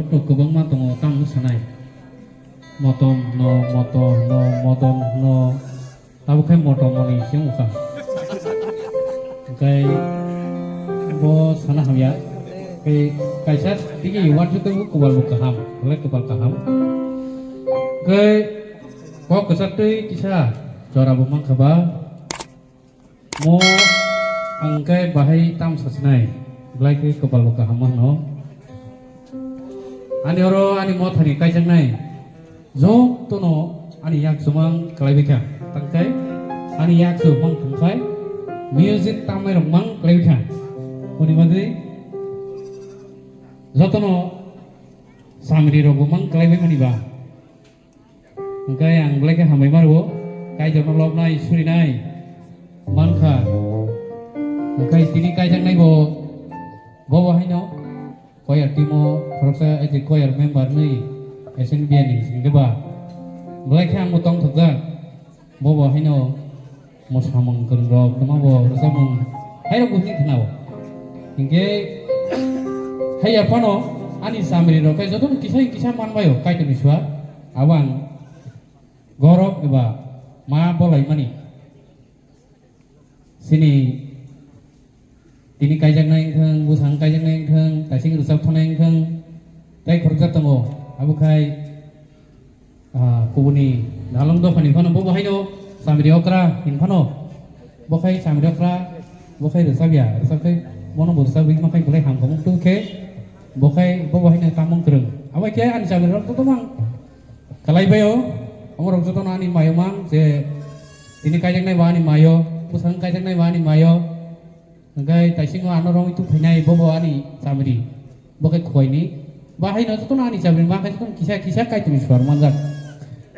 to kubang ma tongo tang sanai motom no modon no tabu kai motom moni sing uka kai bo sana hamya kai kaisa tigi wat tu kubal kaham oleh kubal kaham kai ko kesatui kisah cara bumang khaba mo angkai bahai tam sasnai glai ke kubal kaham no ani oro ani mo thani kai jangnai jok tono ani yak sumang klaibika tangkai ani yak sumang tangkai music tamai romang klaibika oni madri jotono samri robumang klaibai mani ba angkai ang glai ke hamai marbo kai jono lobnai surinai mankha angkai tini kai jangnai bo haino koyar timo proksa aje koyar member ni SNBN ni singkeba mulai khang motong thakja bo haino mosamang kerro kema bo rosamang hairo buhni thnao ingke hayar pano ani samri ro kai joton kisah manbayo kai tuni swa awang gorok eba ma bolai mani sini tini kajang naik thang busang kajang naik thang kasing rusap thoneng thang dai khorja tongo abu khai kubuni dalong do phani phano bo haino samri okra hin phano bo khai samri okra bo khai rusap ya rusap khai mono bo rusap ma khai bolai ham komuk tu ke bo khai bo haino tamong kreng abai ke an samri rok to mang kalai bayo amor rok to ani mayo mang je tini kajang nai wani mayo busang kajang nai wani mayo ngai taising ano rong itu phinai bobo ani samri bokai khoi ni bahai no to ani samri ma kai to kisah kai tu swar manjak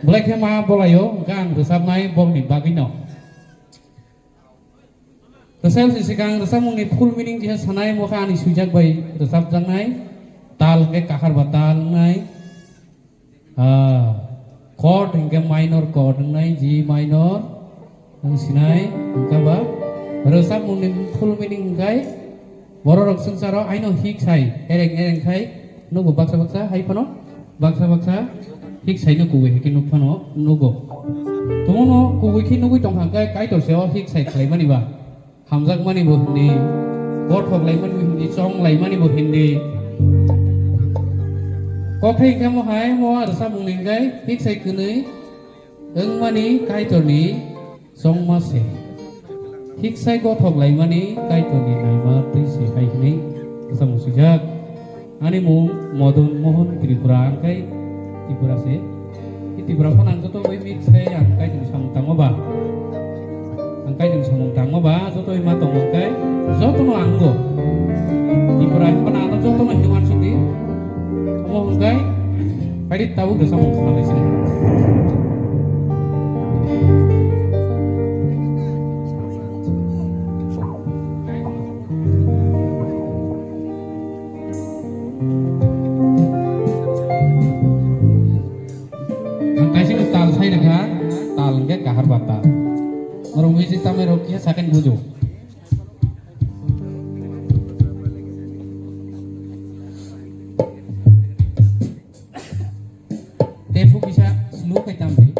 boleh ke ma bolayo gang resap nai bom ni bagino resap sisikang resap mung ni full meaning kisah sanai mo ani sujak bai resap jang nai tal ke kahar batal nai chord hingga minor chord nai G minor nang sinai hingga ba resap mungkin full meaning kai borok sengsara aino hik sai ereng kai nugo baksa hai pano baksa hik sai no kuwe hik no pano nugo tomono kuwe ki nugo tong hang kai to seo hik sai khai mani ba hamjak mani bo hindi god phok lai mani hindi song lai mani bo hindi ko khai ke mo hai mo resap mungkin kai hik sai kunui eng mani kai to ni song ma se hik sai go thok lai mani kai to ni nai ma tei se hai ni sam sujak ani mu modon mohon tripura kai tripura se tripura phon ang to bai mix kai ang kai tu sam tang ba ang kai tu sam tang ba to to ma tong kai zo to no anggo tripura phon ang to to no hiwan suti mo kai pai tahu do sam khana lai sini kahar bata merungi cita merokia saken bujo tefu bisa slow kai tambe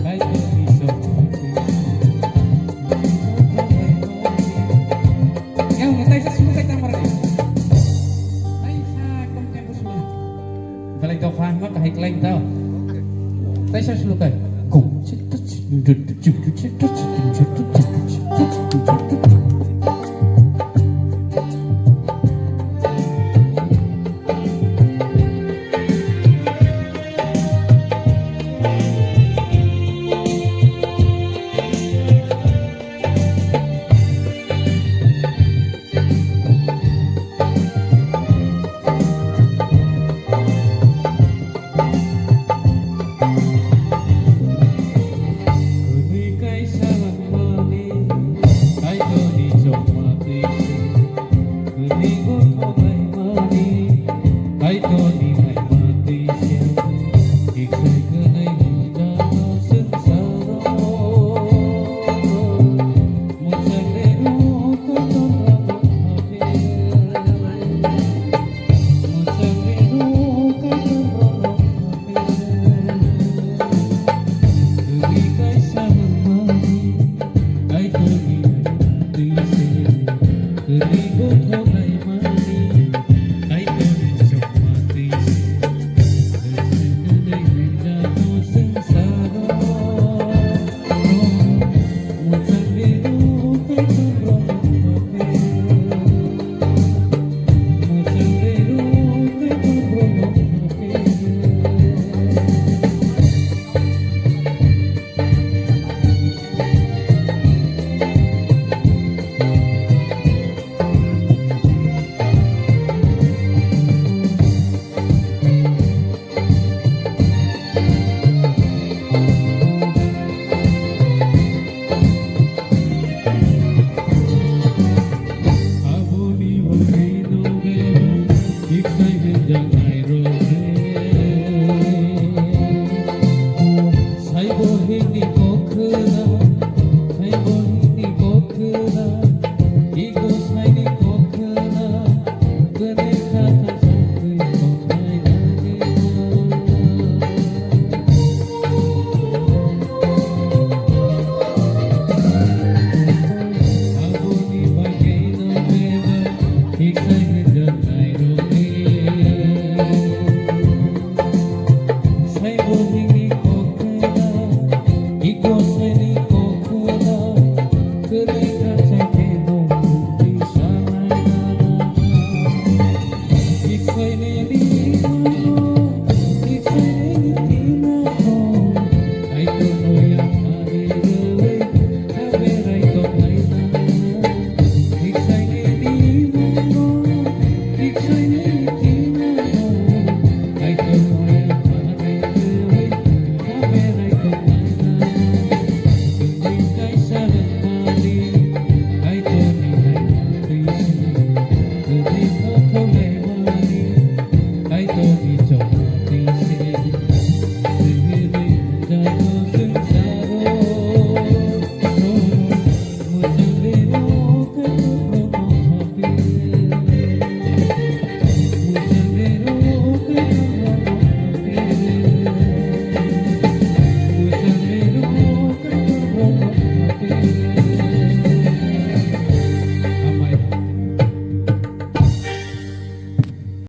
Kai Sai bohe ni kokna